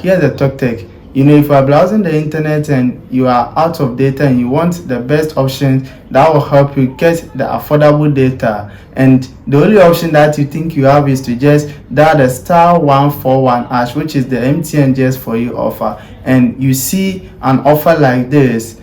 Here's the talk tech. If you are browsing the internet and you are out of data and you want the best option that will help you get the affordable data, and the only option that you think you have is to just dial the *141#, which is the MTN just for you offer, and you see an offer like this,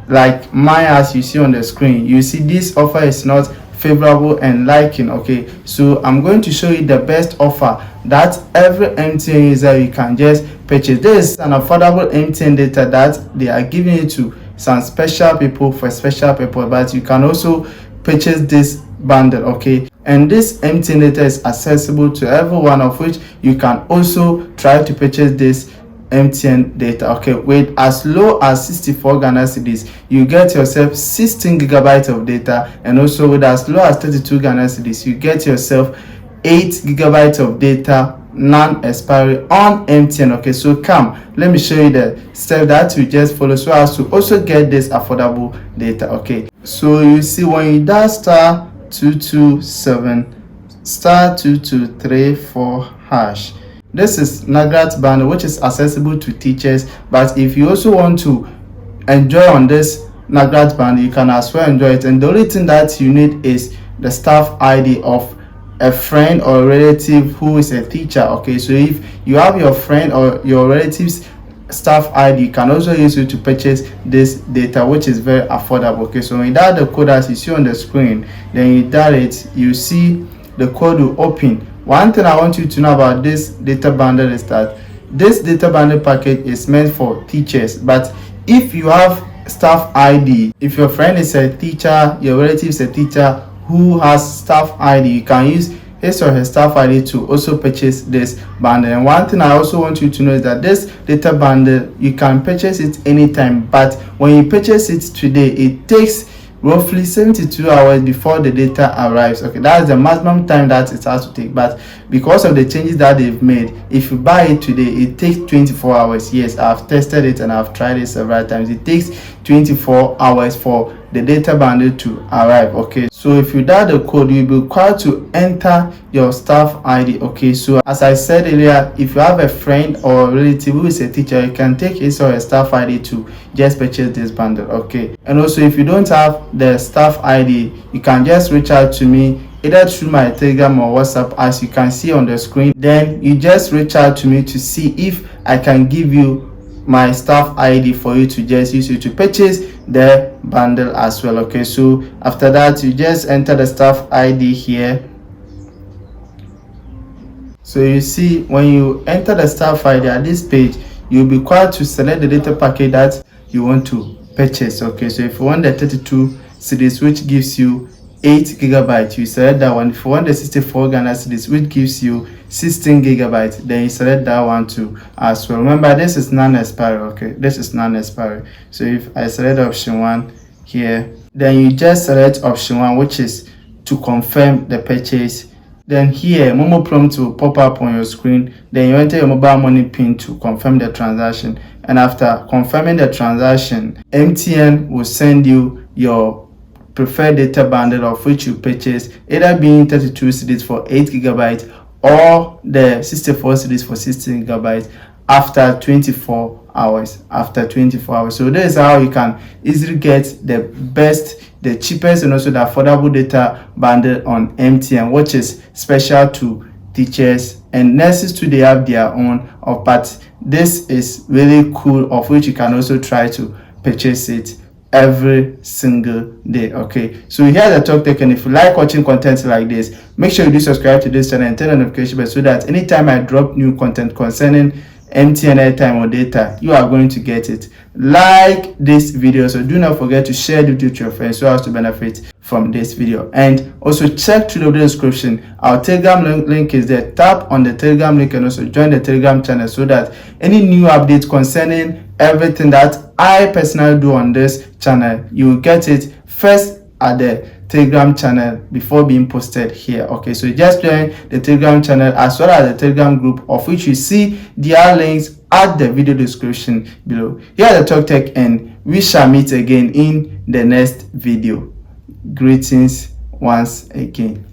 like mine as you see on the screen, you see this offer is not favorable and liking. Okay, so I'm going to show you the best offer that every MTN user you can just purchase. This is an affordable MTN data that they are giving it to some special people for special people, but you can also purchase this bundle. Okay, and this MTN data is accessible to everyone, of which you can also try to purchase this MTN data. Okay, with as low as 64 Ghana cedis, you get yourself 16 gigabytes of data, and also with as low as 32 Ghana cedis, you get yourself 8 gigabytes of data non-expiry on MTN. Okay, so come, let me show you the step that you just follow so as to also get this affordable data. Okay, so you see when you dial *227 *2234#, this is Nagrat bundle, which is accessible to teachers, but if you also want to enjoy on this Nagrat bundle, you can as well enjoy it, and the only thing that you need is the staff ID of a friend or relative who is a teacher. Okay, so if you have your friend or your relative's staff ID, you can also use it to purchase this data, which is very affordable. Okay, so when you dial the code as you see on the screen, then you dial it, you see the code will open. One thing I want you to know about this data bundle is that this data bundle package is meant for teachers, but if you have staff ID, if your friend is a teacher, your relative is a teacher who has staff ID, you can use his or her staff ID to also purchase this bundle. And one thing I also want you to know is that this data bundle, you can purchase it anytime, but when you purchase it today, it takes roughly 72 hours before the data arrives. Okay, that's the maximum time that it has to take, but because of the changes that they've made, if you buy it today, it takes 24 hours. Yes, I've tested it and I've tried it several times. It takes 24 hours for the data bundle to arrive. Okay, so if you dial the code, you'll be required to enter your staff ID. Okay, so as I said earlier, if you have a friend or relative who is a teacher, you can take his or her staff ID to just purchase this bundle. Okay, and also if you don't have the staff ID, you can just reach out to me either through my Telegram or WhatsApp, as you can see on the screen. Then you just reach out to me to see if I can give you my staff ID for you to just use it to purchase the bundle as well. Okay, so after that, you just enter the staff ID here. So you see, when you enter the staff ID at this page, you'll be required to select the data package that you want to purchase. Okay, so if you want the 32 cedis, which gives you 8 gigabytes, you select that one. If you want the 64 Ghana cedis, which gives you 16 gigabytes, then you select that one too as well. Remember, this is non-expiry. Okay, this is non-expiry. So if I select option 1 here, then you just select option 1, which is to confirm the purchase. Then here, Momo prompt will pop up on your screen. Then you enter your mobile money pin to confirm the transaction. And after confirming the transaction, MTN will send you your preferred data bundle, of which you purchase, either being 32 cedis for 8 gigabytes or the 64 cedis for 16 gigabytes after 24 hours. So this is how you can easily get the best, the cheapest, and also the affordable data bundle on MTN, which is special to teachers and nurses too. They have their own, but this is really cool, of which you can also try to purchase it every single day. Okay, so here's the talk tech, and if you like watching content like this, make sure you do subscribe to this channel and turn on notification bell so that anytime I drop new content concerning MTN airtime or data, you are going to get it. Like this video, so do not forget to share the video to your friends so as to benefit from this video. And also check through the video description, our Telegram link is there. Tap on the Telegram link and also join the Telegram channel so that any new updates concerning everything that I personally do on this channel, you will get it first at the Telegram channel before being posted here. Okay, so just join the Telegram channel as well as the Telegram group, of which you see their links at the video description below. Here are the talk tech, and we shall meet again in the next video. Greetings once again.